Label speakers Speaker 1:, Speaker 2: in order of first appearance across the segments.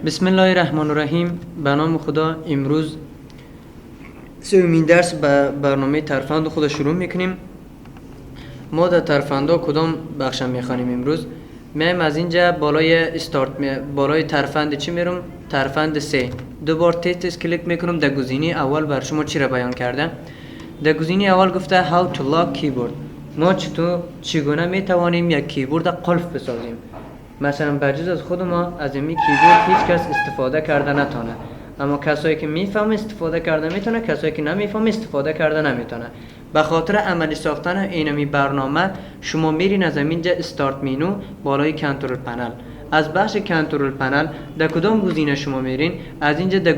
Speaker 1: بسم الله الرحمن الرحیم. به نام خدا. امروز سومین درس برنامه ترفند خود شروع میکنیم. ما در ترفندا کدام بخش میخوانیم امروز؟ میایم از اینجا بالای ترفند چی میرم؟ ترفند 3. دوبار تست کلیک میکنم. در گزینه اول بر شما چی را بیان کرده؟ در گزینه اول گفته how to lock keyboard. ما چگونه میتوانیم یک کیبورد قلف بسازیم؟ مثلا بجز از خود ما از این کیبورد هیچ کس استفاده کرده نتونه، اما کسایی که میفهم استفاده کرده میتونه، کسایی که نمیفهم استفاده کرده نمیتونه. به خاطر عملی ساختن اینمی برنامه شما میرین از اینجا استارت مینو بالای کنترل پنل. از بخش کنترل پنل در کدام گزینه شما میرین؟ از اینجا در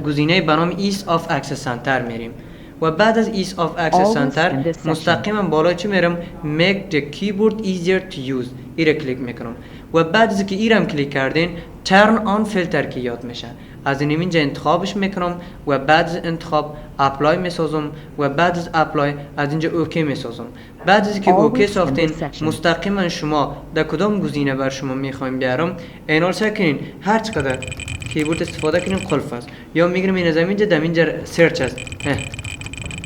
Speaker 1: گزینه به نام ایس آف اکسس سنتر میریم و بعد از ایس آف اکسس سنتر مستقیما بالای چی میرم؟ make the keyboard easier to use. ایره کلیک میکنم و بعد از که ایرم کلیک کردین turn on filter کی یاد میشه. از اینجا انتخابش میکنم و بعد از انتخاب اپلای میسازم و بعد از اپلای از اینجا اوکی میسازم. بعد از که اوکی ساختین مستقیما شما در کدام گزینه بر شما میخوایم بیارم اینال سکنین هر چقدر کیبورد استفاده کنین قلف است، یا میگیرم این از اینجا در اینجا سرچ است.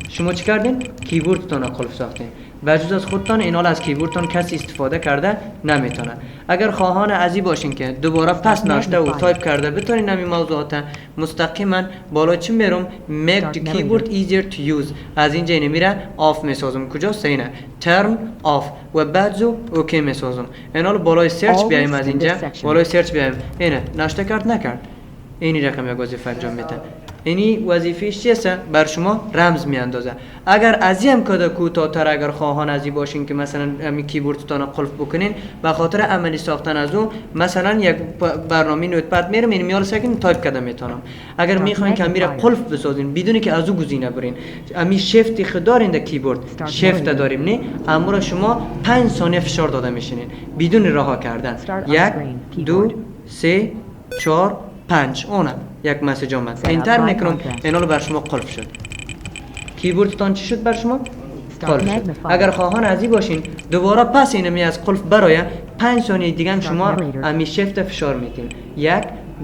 Speaker 1: شما چی کردین؟ کیبوردتان قلف ساختین. بجز از خودتان اینال از کیبوردتان کسی استفاده کرده نمیتونه. اگر خواهان ازی باشین که دوباره پس ناشته و تایپ کرده بتونین نمی موضوعات، مستقیما بالا چی میرم؟ make the keyboard easier to use. از اینجا اینه میره آف میسازم. کجاست اینه؟ turn off و بعدو اوکی میسازم. اینال بالای سرچ بیایم. از اینجا بالای سرچ بیایم. اینه ناشته کرد نکرد. اینی رقم یک وظیفه انجام میده. اینی وظیفه‌اش چیه؟ بر شما رمز میاندازه. اگر از این کد کوتاه‌تر اگر خواهان ازی باشین که مثلا همین کیبوردتون قلف بکنین به خاطر عملی ساختن از اون مثلا یک برنامه نوتپد میرم این میال سکن تایپ کردم میتونم. اگر میخواین که میره قلف بسازین بدون که از اون گزینه برین امی شیفت خدارین در کیبورد شیفت داریم نه امر شما 5 ثانیه فشار داده میشینین بدون رها کردن. 1 2 3 4 5 اونم یک مسیج آمد. انتر میکنم اینالو بر شما قلف شد. کیبوردتان چی شد بر شما؟ قلف شد. اگر خواهان ازی باشین دوباره پس اینمی از قلف برای 5 ثانیه دیگه شما امی شیفت فشار میتین. 1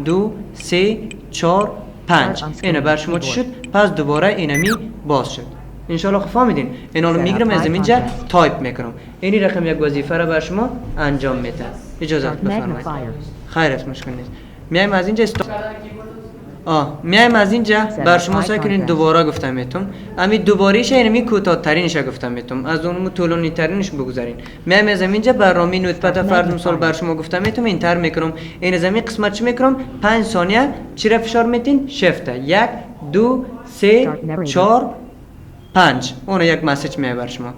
Speaker 1: 2 3 4 5 اینه بر شما چی شد؟ پس دوباره اینمی باز شد. انشالله فهمیدین. اینالو میگیرم از اینجا تایپ میکنم. اینی رقم یک وظیفه را بر شما انجام میده. اجازه بفرمایید. خیر است، مشکل نیست. میایم از اینجا میایم از اینجا بر شما سعی کنین دوباره گفتم میتونم امی دوباریش اینمی کوتاه‌ترینش گفتم میتونم از اون طولانی ترینش بگذارین. میایم از اینجا برنامه نوتپد فرض مثال بر شما گفتم میتونم اینتر میکنم. این از این قسمت چی میکنم؟ 5 ثانیه چی را فشار میتین؟ شیفت. 1 2 3 4 5 اون یک مسیج میاد بر شما.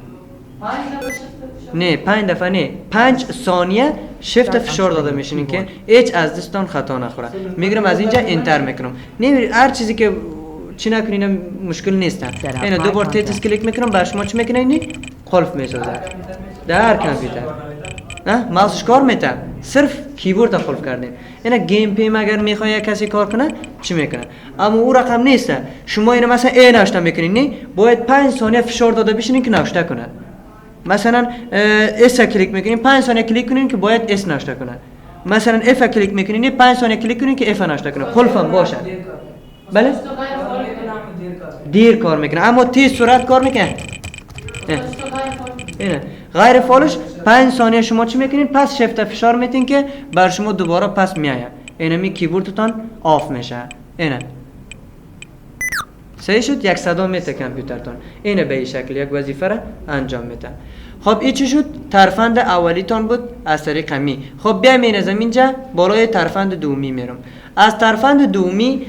Speaker 1: نه 5 دفعه نه 5 ثانیه شیفت فشار داده میشین که هیچ از دستان خطا نخوره. میگیرم از اینجا انتر میکنم. نه هر چیزی که چی نکنین مشکل نیست. اینا دوبار تست کلیک میکنم بر شما چی میکنین؟ قلف میسازه در هر کامپیوتر. ماوسش کار میته صرف کیبورد قلف کردین. اینا گیم پیم اگر میخوای کسی کار کنه چی میکنه؟ اما اون رقم نیست. شما اینا مثلا ای ناشته میکنین نه باید 5 ثانیه فشار داده بشین که ناشته کنه. مثلا اس کلیک میکنین 5 ثانیه کلیک کنین که باید اس ناشته کنه. مثلا اف کلیک میکنین 5 ثانیه کلیک کنین که اف ناشته کنه. قلفم باشه. بله؟ دیر کار میکنه اما تیز سرعت کار میکنه. اینه غیر فعالش 5 ثانیه شما چی میکنین؟ پس شیفت فشار میتین که بر شما دوباره پس میآید. اینمی کیبوردتون آف میشه. اینه صحیح شد. یک صدا میته کامپیوترتون. اینه به این شکل یک وظیفه را انجام میده. خب این چی شد؟ ترفند اولیتان بود از طریق می. خب بیایم این از اینجا بالای ترفند دومی میرم. از ترفند دومی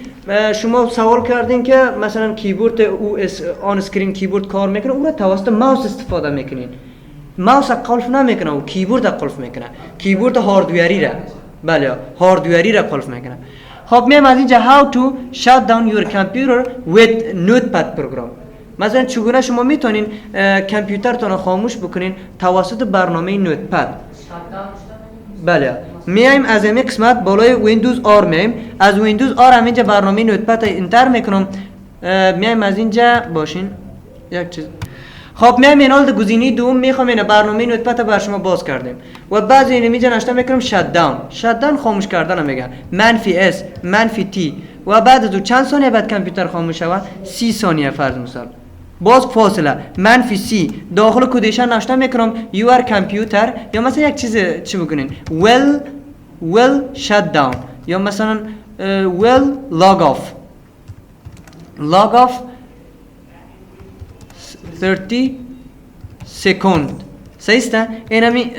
Speaker 1: شما سوال کردین که مثلا کیبورد او آن اسکرین کیبورد کار میکنه اون را توسط ماوس استفاده میکنین. ماوس قلف نمیکنه و کیبورد قلف میکنه. کیبورد هاردویری را بله هاردویری را قلف میکنه. خب میام از اینجا how to shut down your computer with notepad program. مثلا چگونه شما میتونین کامپیوترتون رو خاموش بکنین توسط برنامه نوتپد. بله میایم از این قسمت بالای ویندوز آر میایم. از ویندوز آر هم اینجا برنامه نوتپد انتر میکنم. میایم از اینجا باشین یک چیز. خب میایم اینال گزینه دوم میخوام این برنامه نوتپد بر شما باز کردیم و بعضی اینو میجا نشته میکنم شت داون خاموش کردن میگن منفی اس منفی تی و بعد از چند ثانیه بعد کامپیوتر خاموش شود 30 ثانیه فرض مثال باز فاصله منفی سی داخل کدیشن نشته میکنم یو ار کامپیوتر یا مثلا یک چیز چی بکنین will shut down یا مثلا will log off 30 سکند صحیح است اینمی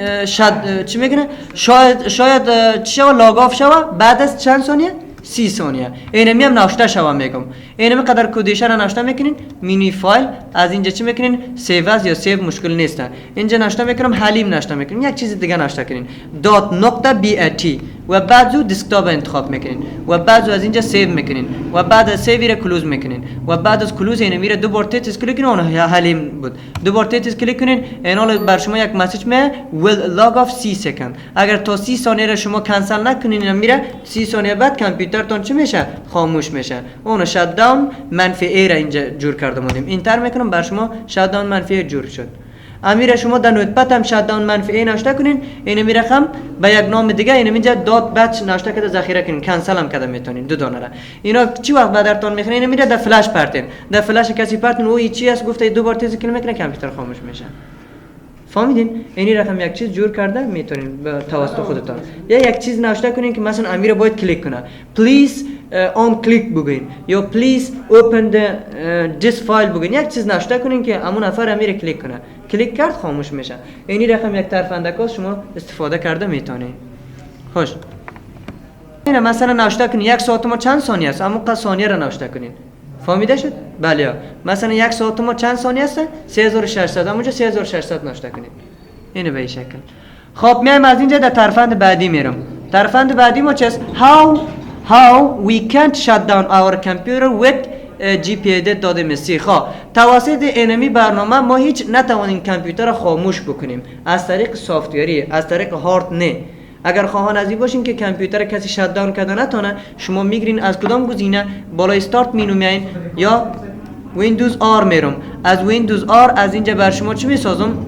Speaker 1: چی میگن شاید چی شو لاگ آف شو بعد از چند ثانیه 30 ثانیه اینمی هم ناشته شو میگم اینمی قدر کدیشه را ناشته میکنین مینی فایل از اینجا چی میکنین سیو از یا سیو مشکل نیست اینجا ناشته میکنم حلیم ناشته میکنین یک چیز دیگه ناشته کنین دات نقطه بی تی و بعدو دسکتاپ انتخاب میکنین و بعدو از اینجا سیو میکنین و بعد از سیو را کلوز میکنین و بعد از کلوز اینمی را دو بار تیتس کلیک کنین اون حلیم بود دو بار تیتس کلیک کنین اینا بر شما یک مسیج می will log off 30 سکند اگر تا 30 ثانیه را شما کنسل نکنین میره 30 ثانیه بعد کامپیوترتون چی میشه خاموش میشه اون شات داون منفی ای را اینجا جور کرده بودیم اینتر میکنم بر شما شات داون منفی جور شد امیر شما در نوتپد هم شات داون منفی ای نوشته کنین اینو میرخم به یک نام دیگه اینو اینجا دات بچ نوشته کرده ذخیره کنین کنسل هم کرده میتونین دو دانه را اینا چی وقت بعدرتون میخرین اینو میره در فلش پرتین در فلش کسی پرتین او چی است گفته دو بار تیز کلیک میکنه کامپیوتر خاموش میشه فهمیدین اینی رقم یک چیز جور کرده میتونین به توسط خودتون یا یک چیز نوشته کنین که مثلا امیر باید کلیک کنه پلیز on click بگین یا please open this file بگین یک چیز نوشته کنین که همون نفر امیر کلیک کنه کلیک کرد خاموش میشه اینی رقم یک ترفندکاز شما استفاده کرده میتونین خوش اینه مثلا نوشته کنین یک ساعت ما چند ثانیه است اما قد ثانیه را نوشته کنین فهمیده شد بله مثلا یک ساعت ما چند ثانیه است 3600 همونجا 3600 نوشته کنین اینه به این شکل خب میایم از اینجا در ترفند بعدی میرم ترفند بعدی ما چیست how we can't shut down our computer with GPA داده مسی خواه توسط اینمی برنامه ما هیچ نتوانیم کامپیوتر خاموش بکنیم از طریق سافتوری از طریق هارد نه اگر خواهان از این باشین که کامپیوتر کسی شات داون کرده نتونه شما میگرین از کدام گزینه بالای استارت مینو میاین یا ویندوز آر میرم از ویندوز آر از اینجا بر شما چی میسازم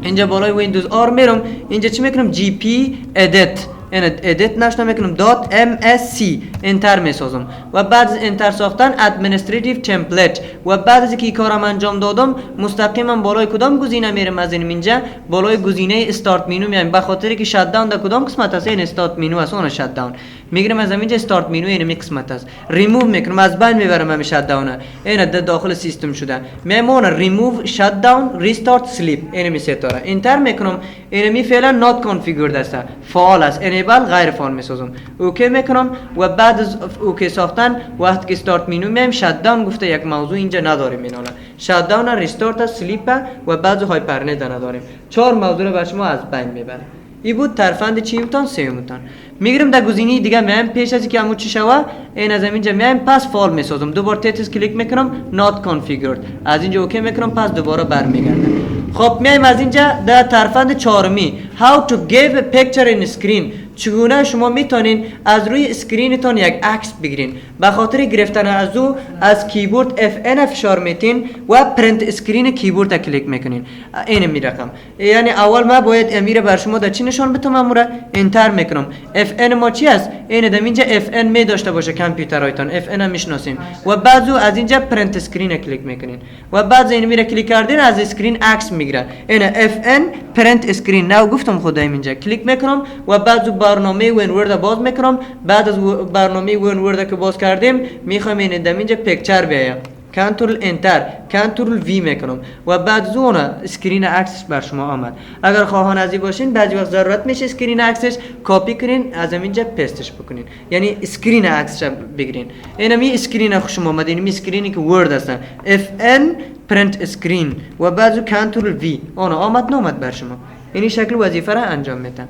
Speaker 1: اینجا بالای ویندوز آر میرم اینجا چی میکنم جی پی ادیت این ادیت نشته میکنم دات ام اس سی انتر میسازم و بعد از انتر ساختن ادمنستریتیو تمپلیت و بعد از اینکه کارم انجام دادم مستقیما بالای کدام گزینه میرم از این اینجا بالای گزینه استارت مینو میایم به خاطر که شات داون در کدام قسمت است این استارت مینو است اون شات داون میگیرم از اینجا استارت مینو این قسمت است ریموو میکنم از بین میبرم همین شات داون این داخل سیستم شده میمونه ریموو شات داون ریستارت سلیپ این میسازم انتر میکنم این می فعلا نات کانفیگورد است فعال است انیبل غیر فعال میسازم اوکی میکنم و بعد از اوکی ساختن وقتی که استارت مینو میایم شات داون گفته یک موضوع اینجا نداریم اینالا شات داون ریستارت سلیپ و بعد هایپرنت نداریم 4 موضوع رو بر شما از بین میبره این بود ترفند چیمتان سیومتان میگیرم در گزینه دیگه میایم پیش از اینکه همون چی شوه این از اینجا میایم پس فال میسازم دوباره تیتس کلیک میکنم not configured از اینجا اوکی میکنم پس دوباره برمیگردم خب میایم از اینجا در ترفند چهارمی how to give a picture in screen چگونه شما میتونین از روی اسکرینتون یک عکس بگیرین به خاطر گرفتن از او از کیبورد F9 فشار میتین و پرینت اسکرین کیبورد کلیک میکنین این میرقم یعنی اول ما باید امیر بر شما در چی نشان بدم امورا انتر میکنم F9 ما چی است این دم اینجا F9 می داشته باشه کامپیوترایتون F9 میشناسین و بعضو از اینجا پرینت اسکرین کلیک میکنین و بعد این میره کلیک کردین از اسکرین عکس میگیره این F9 پرینت اسکرین نو گفتم خدایم اینجا کلیک میکنم و بعضو برنامه وین ورد باز میکنم بعد از برنامه وین ورد که باز کردیم میخوام این دم اینجا پیکچر بیایم کنترل انتر کنترل وی میکنم و بعد زونه اسکرین عکسش بر شما آمد اگر خواهان ازی باشین بعضی وقت ضرورت میشه اسکرین عکسش کپی کنین از اینجا پستش بکنین یعنی اسکرین عکسش بگیرین اینمی اسکرین خوشم اومد اینمی اسکرینی که ورد هستن Fn پرینت اسکرین و بعد کنترل وی اون آمد نامد بر شما این شکل وظیفه را انجام میدن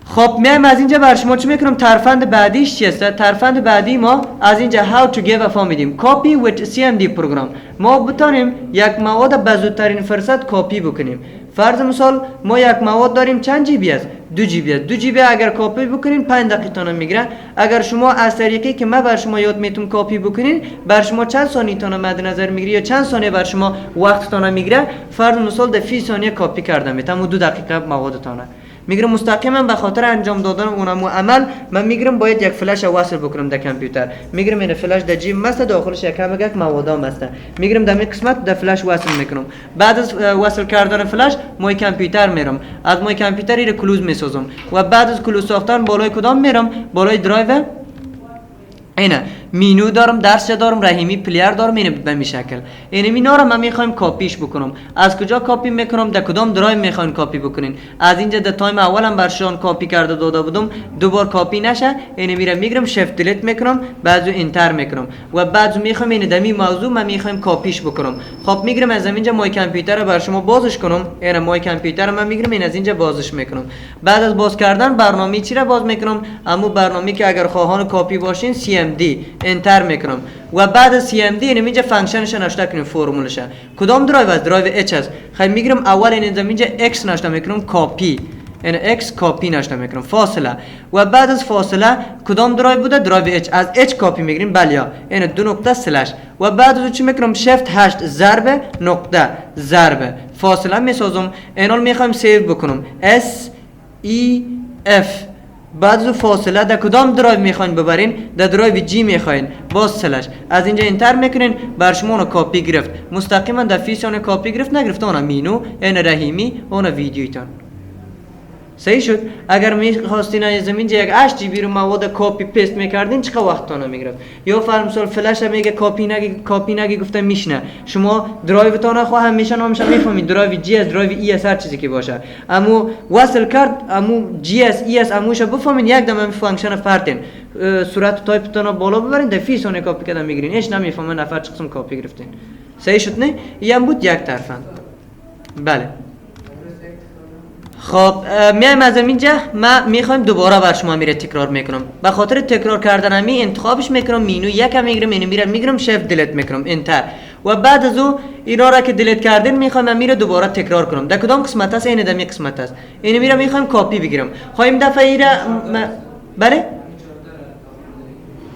Speaker 1: خب میایم از اینجا بر شما چی میکنم ترفند بعدیش چی است ترفند بعدی ما از اینجا how to give a فهمیدیم copy with CMD پروگرام ما بتونیم یک مواد به زودترین فرصت کپی بکنیم فرض مثال ما یک مواد داریم چند جی بی است 2 جی بی است 2 جی بی اگر کپی بکنین 5 دقیقه تانه میگیره اگر شما از طریقی که من بر شما یاد میتونم کپی بکنین بر شما چند ثانیه تانه مد نظر میگیره یا چند ثانیه بر شما وقت تانه میگیره فرض مثال در 30 ثانیه کپی کردم میتونم 2 دقیقه مواد تانه میگیرم مستقیما به خاطر انجام دادن اونم عمل من میگیرم باید یک فلش وصل بکنم در کامپیوتر میگیرم این فلش در جیب مست داخلش یک مواد مست میگیرم در این قسمت در فلش وصل میکنم بعد از وصل کردن فلش مای کامپیوتر میرم از مای کامپیوتر رو کلوز میسازم و بعد از کلوز ساختن بالای کدام میرم بالای درایو اینه مینو دارم درس دارم رحیمی پلیر دارم اینه به می شکل اینه مینا رو من میخوایم کاپیش بکنم از کجا کاپی میکنم در کدام درایو میخواین کاپی بکنین از اینجا در تایم اولم برشان کاپی کرده داده بودم دوبار کاپی نشه اینه میره میگیرم شیفت دیلیت میکنم بعدو انتر میکنم و بعدو میخوام اینه دمی موضوع من میخوایم کاپیش بکنم خب میگیرم از اینجا مای کامپیوتر رو بر شما بازش کنم اینه مای کامپیوتر من میگیرم این از اینجا بازش میکنم بعد از باز کردن برنامه چی رو باز میکنم اما برنامه که اگر خواهان کاپی باشین CMD انتر میکنم و بعد از CMD اینجا فانکشنش نوشته کنیم فرمولش کدام درایو از درایو H است خیلی میگیرم اول اینجا X نوشته میکنم کاپی این X کاپی نوشته میکنم فاصله و بعد از فاصله کدام درایو بوده درایو H از H کاپی میگیریم بله این 2 نقطه سلش و بعد از چی میکنم شیفت 8 ضرب نقطه ضرب فاصله میسازم اینال میخوایم سیو بکنم S E F بعد از فاصله در کدام درایو میخواین ببرین در درایو جی میخواین باز سلش از اینجا انتر میکنین بر شما اون کاپی گرفت مستقیما در فیسیون کاپی گرفت نگرفت اون مینو این رحیمی اون ویدیویتان صحیح شد اگر میخواستین از اینجا یک 8 جی بی رو مواد کاپی پیست میکردین چقدر وقت تانه میگرفت یا فرض مثال فلش میگه کاپی نگی گفته میشنه شما درایو تانه خواه همیشه نامش میفهمید درایو جی اس درایو ای اس هر چیزی که باشه اما وصل کرد اما جی اس ای اس اموش بفهمین یک دم فانکشن فرتین صورت تایپ تانه بالا ببرین در فیسون کاپی کردن میگیرین هیچ نمیفهمن نفر چه قسم کاپی گرفتین صحیح شد نه این بود یک طرفن بله خب میایم از اینجا ما میخوایم دوباره بر شما میره تکرار میکنم به خاطر تکرار کردن می انتخابش میکنم مینو یکم میگیرم اینو میگیرم شیفت دیلیت میکنم انتر و بعد از او اینا را که دیلیت کردین میخوام میره دوباره تکرار کنم در کدام قسمت است این دمی قسمت است اینو میرم میخوام کاپی بگیرم خواهیم دفعه ایره بله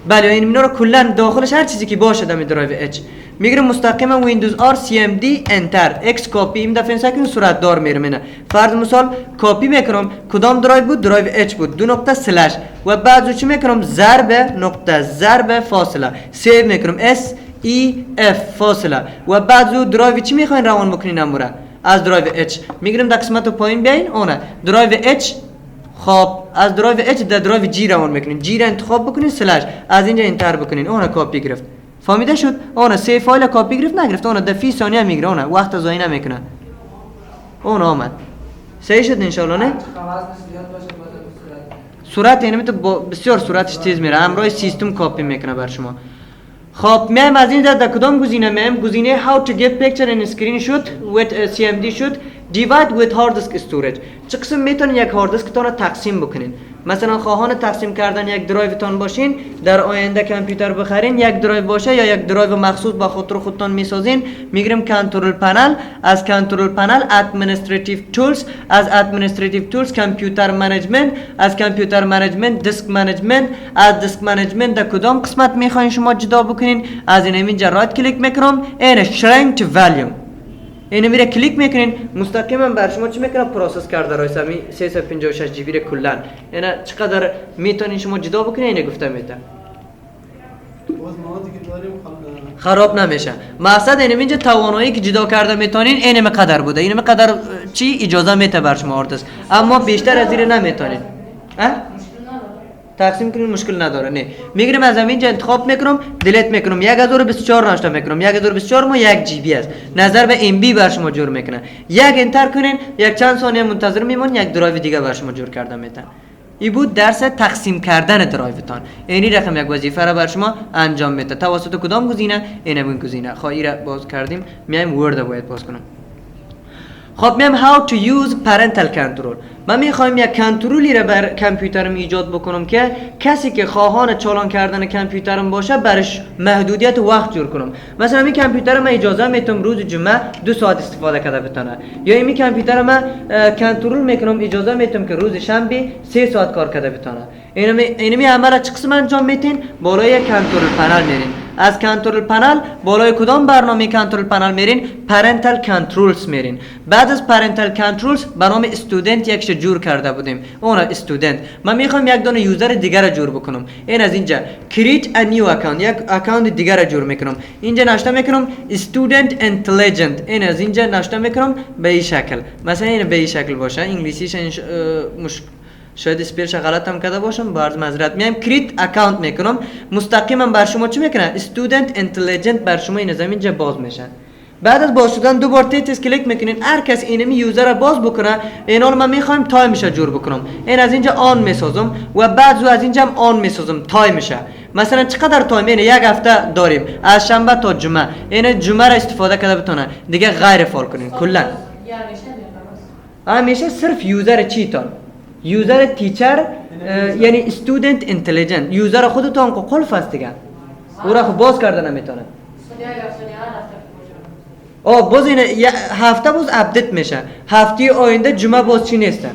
Speaker 1: بله این مینا رو کلا داخلش هر چیزی که باشه دم درایو H میگیرم مستقیما ویندوز R CMD انتر X کاپی این دفعه سکن صورت دار میرم اینا فرض مثال کاپی میکنم کدام درایو بود درایو H بود 2 نقطه سلش و بعد چی میکنم ضرب نقطه ضرب فاصله سیو میکنم S E F فاصله و بعد درایو چی میخواین روان بکنین اموره از درایو H میگیرم در قسمت پایین بیاین اون درایو H خب از درایو H در درایو جی روان میکنین جی را انتخاب بکنین سلش از اینجا انتر بکنین اون کاپی گرفت فهمیده شد اون سه فایل کاپی گرفت نگرفت اون در 30 ثانیه میگیره اون وقت ضایع نمیکنه اون آمد صحیح شد ان شاء الله نه صورت یعنی بسیار صورتش تیز میره همراه سیستم کاپی میکنه بر شما خب میایم از این در کدام گزینه میایم گزینه how to get picture and screenshot with CMD shoot divide with hard disk storage چه قسم میتونین یک هارد دیسک تان تقسیم بکنین مثلا خواهان تقسیم کردن یک درایو تان باشین در آینده کامپیوتر بخرین یک درایو باشه یا یک درایو مخصوص با خودتان میسازین میگیریم کنترل پنل از کنترل پنل ادمنستریتیو تولز از ادمنستریتیو تولز کامپیوتر منیجمنت از کامپیوتر منیجمنت دیسک منیجمنت از دیسک منیجمنت در کدام قسمت میخواین شما جدا بکنین از اینجا رایت کلیک میکنم این شرینک تو والیوم اینو میره کلیک میکنین مستقیما بر شما چی میکنه پروسس کرده رایسمی 356 جی بی ر کلا یعنی چقدر میتونین شما جدا بکنین اینو گفته میته خراب نمیشه مقصد اینه اینجا توانایی که جدا کرده میتونین اینه مقدار بوده اینه مقدار چی اجازه میته بر شما آرتس اما بیشتر از این نمیتونین تقسیم کنین مشکل نداره نه میگیرم از همینجا انتخاب میکنم دیلیت میکنم 1024 نوشته میکنم 1024 ما 1 جی بی است نظر به ام بی بر شما جور میکنه یک انتر کنین یک چند ثانیه منتظر میمون یک درایو دیگه بر شما جور کرده میتن این بود درس تقسیم کردن درایوتان اینی رقم یک وظیفه را بر شما انجام میده توسط کدام گزینه اینم گزینه خواهی را باز کردیم میایم ورد باید باز کنم خب میام how to use parental control. من میخوایم یک کنترلی را بر کامپیوترم ایجاد بکنم که کسی که خواهان چالان کردن کامپیوترم باشه برش محدودیت وقت جور کنم. مثلا این کامپیوتر من اجازه میتونم روز جمعه 2 ساعت استفاده کرده بتونه، یا این کامپیوتر من کنترل میکنم اجازه میتونم که روز شنبه 3 ساعت کار کرده بتونه. اینمی عمل چه قسم انجام میتین؟ بالای کنترل پنل میرین. از کنترل پنل بالای کدام برنامه کنترل پنل میرین؟ پرنتال کنترلز میرین. بعد از پرنتال کنترلز به نام استودنت یکش جور کرده بودیم، اون استودنت. من میخوام یک دونه یوزر دیگر را جور بکنم. این از اینجا create a new account، یک اکانت دیگر را جور میکنم. اینجا نشته میکنم student intelligent. این از اینجا نشته میکنم به این شکل. مثلا این به این شکل باشه. انگلیسیش شاید اسپیلش غلط هم کرده باشم، باز معذرت. میام کریت اکانت میکنم، مستقیما بر شما چی میکنه؟ استودنت اینتلیجنت بر شما این زمین جا باز میشه. بعد از باز شدن دوبار تست کلیک میکنین، هر کس اینمی یوزر را باز بکنه. اینا من میخوایم تایمش جور بکنم. این از اینجا آن میسازم و بعد از اینجا هم آن میسازم تایمش. مثلا چقدر تایم؟ اینه یک هفته داریم از شنبه تا جمعه. این جمعه را استفاده کرده بتونه، دیگه غیر فعال کنین کلا. همیشه صرف یوزر چیتون، یوزر تیچر یعنی استودنت اینتلیجنت. یوزر خودتون کو قلف است دیگه، او را باز کردن نمیتونه. باز این هفته باز اپدیت میشه. هفته آینده جمعه باز چی نیسته،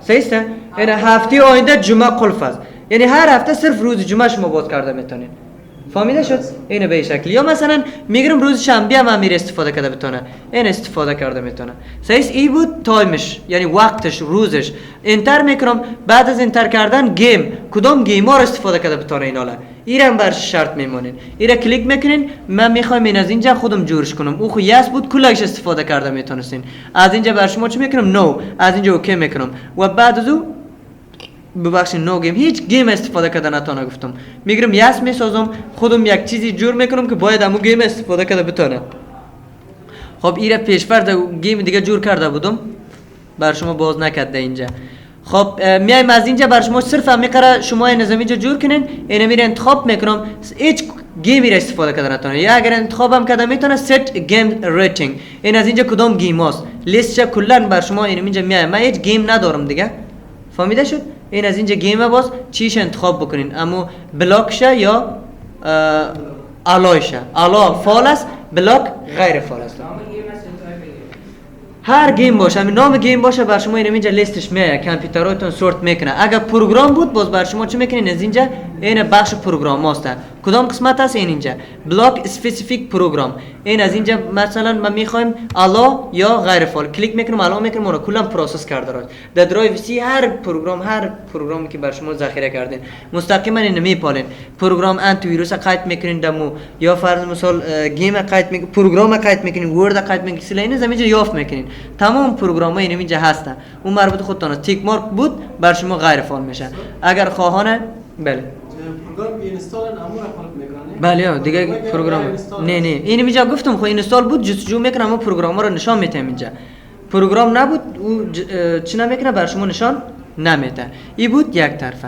Speaker 1: صحیح است؟ یعنی هفته آینده جمعه قلف است، یعنی هر هفته صرف روز جمعه شما باز کرده میتونین. فهمیده شد؟ اینه به شکل. یا مثلا میگم روز شنبه هم امیر استفاده کرده بتونه، این استفاده کرده میتونه. صحیح. ای بود تایمش، یعنی وقتش، روزش. انتر میکنم. بعد از انتر کردن گیم، کدام گیم ها رو استفاده کرده بتونه این حالا ایرم برش شرط میمونین. ایره کلیک میکنین. من میخوایم این از اینجا خودم جورش کنم. او خو یس بود کلش استفاده کرده میتونستین. از اینجا بر شما چی میکنم؟ نو. از اینجا اوکی میکنم و بعد از او ببخشید نو گیم، هیچ گیم استفاده کردن نتونه گفتم. میگم یس میسازم، خودم یک چیزی جور میکنم که باید همون گیم استفاده کرده بتونه. خب ایره پیشورد گیم دیگه جور کرده بودم، بر شما باز نکرده اینجا. خب میایم از اینجا بر شما صرف میقره شما این نظام اینجا جور کنین. اینو میره انتخاب میکنم، هیچ گیمی را استفاده کردن نتونه. یا اگر انتخابم کرده میتونه set game rating. این از اینجا کدام گیم هست لیستش کلا بر شما اینجا میایم. من هیچ گیم ندارم دیگه، فهمیده شد؟ این از اینجا گیم باز چیش انتخاب بکنین، اما بلاکشه یا الایشه. الا فال است، بلاک غیر فال است. هر گیم باشه، همین نام گیم باشه بر شما اینجا لیستش میاد، کامپیوتراتون سورت میکنه. اگر پروگرام بود باز بر شما چی میکنین؟ از اینجا این بخش پروگرام هست. کدام قسمت است؟ این اینجا بلاک اسپسیفیک پروگرام. این از اینجا مثلا ما میخوایم الا یا غیر فعال، کلیک میکنم الا میکنم اون کلا پروسس کرده را در درایو سی. هر پروگرامی که بر شما ذخیره کردین مستقیما این میپالین. پروگرام انتی ویروس قید میکنین دمو، یا فرض مثال گیم قید میکنین، پروگرام قید میکنین، ورد قید میکنین، سلا این زمینجا یافت میکنین. تمام پروگرام ها اینجا هستن. اون مربوط خودتون تیک مارک بود بر شما غیر فعال میشه. اگر خواهانه بله
Speaker 2: پروگرام اینستال امور خلق میکنه.
Speaker 1: بله دیگه پروگرام نه این اینجا گفتم خو اینستال بود جستجو میکنه، اما پروگرام رو نشان میده. اینجا پروگرام نبود او چی نمیکنه بر شما نشان نمیده. این بود یک طرفه.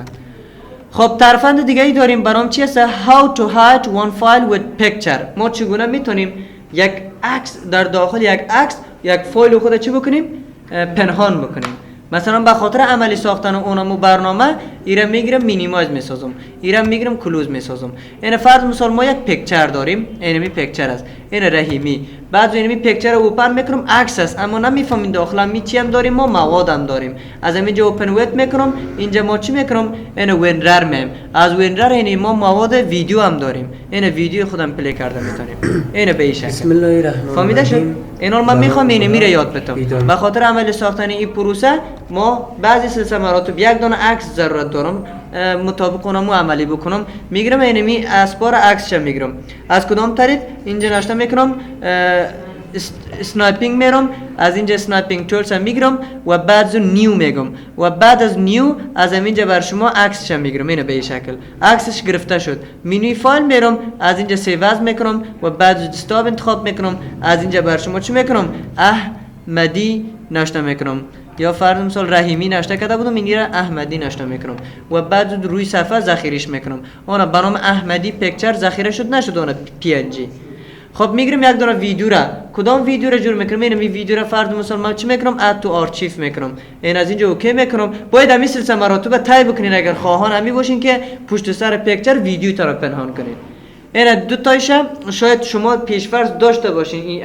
Speaker 1: خب طرفند دیگه ای داریم برام چی هست؟ how to hide one file with picture. ما چگونه میتونیم یک عکس در داخل یک عکس یک فایل خود چی بکنیم؟ پنهان بکنیم. مثلا به خاطر عملی ساختن اونمو برنامه ایرا میگیرم مینیمایز میسازم، ایرا میگیرم کلوز میسازم. این فرض مثال ما یک پیکچر داریم، اینمی پیکچر است، این رحیمی. بعد اینمی پیکچر رو اوپن میکنم، عکس است اما نمیفهمین داخل می چی هم داریم، ما مواد هم داریم. از اینجا اوپن ویت میکنم، اینجا ما چی میکنم؟ این وینرر میم. از وینرر این ما مواد ویدیو هم داریم، این ویدیو خودم پلی کرده میتونیم. این به این شکل.
Speaker 3: بسم الله الرحمن
Speaker 1: فهمیده شد؟ اینا من میخوام اینمی رو یاد بدم. به خاطر عمل ساختن این پروسه ما بعضی سلسله مراتب یک دونه عکس ضرورت دارم مطابق اونمو عملی بکنم. میگیرم اینمی اسبار عکسش میگیرم. از کدام طریق؟ اینجا نشته میکنم اسنایپینگ میرم، از اینجا اسنایپینگ تولز میگیرم و بعد نیو میگم و بعد از نیو از اینجا بر شما عکسش میگیرم. اینه به این شکل عکسش گرفته شد. مینی فایل میرم، از اینجا سیو از میکنم و بعد دسکتاپ انتخاب میکنم. از اینجا بر شما چی میکنم؟ احمدی نشته میکنم، یا فرض مثال رحیمی نشته کرده بودم، اینجا احمدی نشته میکنم و بعد روی صفحه ذخیرهش میکنم. اون به نام احمدی پیکچر ذخیره شد، نشد اون پی ان جی. خب میگیریم یک دونه ویدیو را، کدام ویدیو را جور میکنم؟ اینم این ویدیو را فرض مثلا من چی میکنم؟ اد تو آرچیو میکنم. این از اینجا اوکی میکنم. باید همین سلسله مراتب تایپ بکنین اگر خواهان همی باشین که پشت سر پیکچر ویدیو تا را پنهان کنین. این دو تایش شاید شما پیشفرض داشته باشین این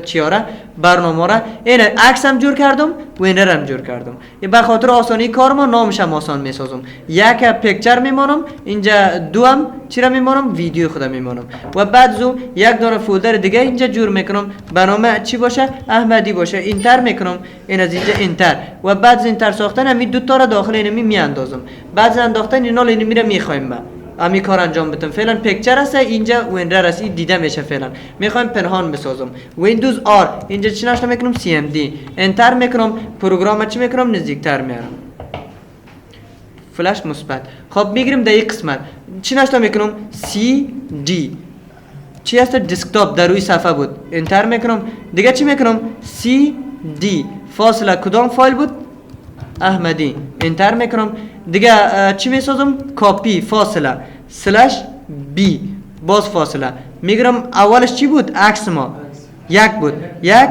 Speaker 1: چیاره برنامه را. این عکس هم جور کردم، وینر هم جور کردم. به خاطر آسانی کار ما نامش هم آسان میسازم. یک پیکچر میمانم، اینجا دو هم چی را میمانم؟ ویدیو خودم میمانم. و بعد زو یک دونه فولدر دیگه اینجا جور میکنم، به نام چی باشه؟ احمدی باشه. اینتر میکنم، این از اینجا اینتر. و بعد از اینتر ساختن همین دو تا را داخل اینمی میاندازم. بعد از انداختن اینا اینی میره میخوایم با امی کار انجام بدم. فعلا پیکچر است، اینجا وینرر است، این دیده میشه. فعلا میخوایم پنهان بسازم. ویندوز آر اینجا چی نشته میکنم؟ سی ام دی انتر میکنم. پروگرام چی میکنم؟ نزدیکتر میارم. فلش مثبت. خب میگیریم در این قسمت چی نشته میکنم؟ سی دی چی هست؟ دسکتاپ در روی صفحه بود. انتر میکنم. دیگه چی میکنم؟ سی دی فاصله کدام فایل بود؟ احمدی. انتر میکنم. دیگه چی میسازم؟ کاپی فاصله سلش بی باز فاصله میگیرم. اولش چی بود؟ عکس ما یک بود، یک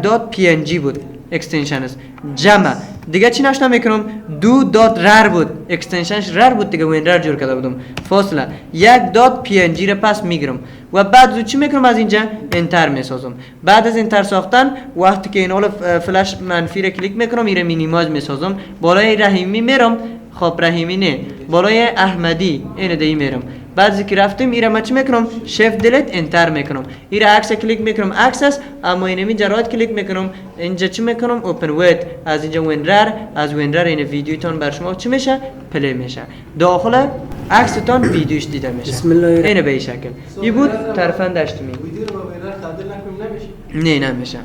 Speaker 1: دات پی ان جی بود اکستنشن است. جمع دیگه چی نشته میکنم؟ دو دات رر بود، اکستنشنش رر بود دیگه، وینرر جور کرده بودم. فاصله یک دات پی ان جی را پس میگیرم و بعد زو چی میکنم؟ از اینجا انتر میسازم. بعد از انتر ساختن وقتی که این اول فلش منفی را کلیک میکنم میره مینیمایز میسازم. بالای رحیمی میرم. خب رحیمی نه، بالای احمدی این دی میرم. بعد که رفتیم ایره ما چی میکنم؟ شیفت دلیت انتر میکنم. ایره عکس کلیک میکنم، عکس است، اما اینمی جرات کلیک میکنم. اینجا چی میکنم؟ اوپن ویت. از اینجا وینرر، از وینرر این ویدیوتون بر شما چی میشه؟ پلی میشه. داخل عکستون ویدیوش دیده میشه.
Speaker 2: بسم الله.
Speaker 1: اینه به این شکل. این بود طرفن داشتمی.
Speaker 2: ویدیو رو با وینرر تبدیل نکنیم نمیشه؟
Speaker 1: نه نمیشه.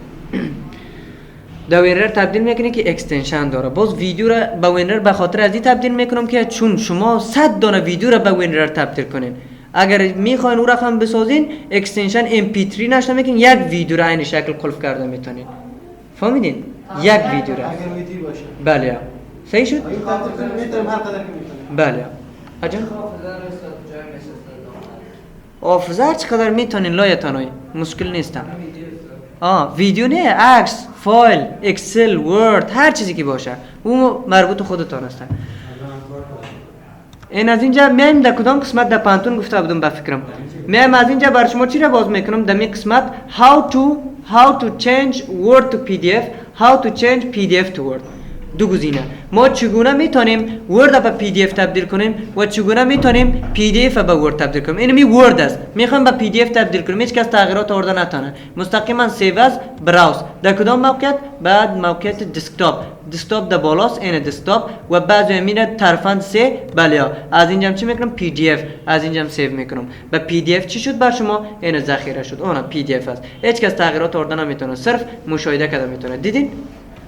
Speaker 1: دا وینرر تبدیل میکنه که اکستنشن داره. باز ویدیو را به وینرر به خاطر از این تبدیل میکنم که چون شما 100 دانه ویدیو را به وینرر تبدیل کنین. اگر میخواین او رقم بسازین اکستنشن MP3 نشته میکنین، یک ویدیو را این شکل قلف کرده میتونین. فهمیدین؟ یک ویدیو را.
Speaker 2: اگر ویدیو باشه.
Speaker 1: بله. صحیح شد؟
Speaker 2: این تبدیل میتونم هر قدر که میتونم.
Speaker 1: بله. اجا آفزار چقدر میتونین لایتانوی مشکل نیستم. ویدیو نه، عکس، فایل، اکسل، ورد، هر چیزی که باشه اون مربوط خودتان است. این از اینجا میایم در کدام قسمت در پانتون گفته بودم به فکرم. میایم از اینجا بر شما چی را باز میکنم؟ در می قسمت how to change word to pdf، how to change pdf to word. دو گزینه. ما چگونه میتونیم ورد به پی دی اف تبدیل کنیم و چگونه میتونیم پی دی اف به ورد تبدیل کنیم. این می ورد است، میخوام به پی دی اف تبدیل کنیم، هیچ کس تغییرات آورده نتونه. مستقیما سیو از براوز در کدام موقعیت؟ بعد موقعیت دسکتاپ در بالاست، این دسکتاپ و بعد میره طرفند سه. بله از اینجا چی میکنم؟ پی دی اف. از اینجا سیو میکنم. به پی دی اف چی شد بر شما؟ این ذخیره شد. اون پی دی اف است، هیچ کس تغییرات آورده نمیتونه، صرف مشاهده کرده میتونه. دیدین؟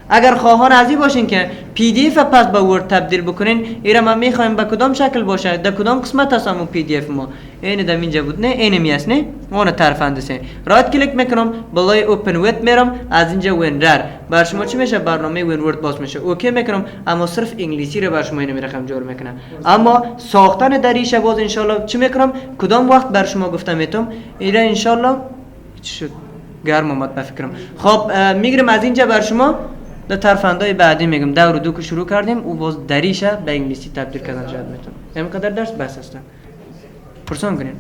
Speaker 1: اگر خواهان ازی باشین که پی دی اف پس به ورد تبدیل بکنین، اینا ما میخوایم به کدام شکل باشه، در کدام قسمت هست همون پی دی اف ما؟ این در اینجا بود نه، این می است نه، اون طرف اندسه. رایت کلیک میکنم، بالای اوپن ویت میرم، از اینجا وینرر بر شما چی میشه؟ برنامه وین ورد باز میشه. اوکی میکنم، اما صرف انگلیسی رو بر شما اینو میرخم جور میکنم. اما ساختن دریش باز ان شاء الله چی میکنم؟ کدام وقت بر شما گفتم میتونم اینا ان شاء الله چی شد؟ گرم اومد به فکرم. خب میگیرم از اینجا بر شما در طرفندای بعدی میگم دور دو که شروع کردیم او باز دریشه به انگلیسی تبدیل کردن شاید میتونم. همین قدر درس بس هستن. پرسان کنین.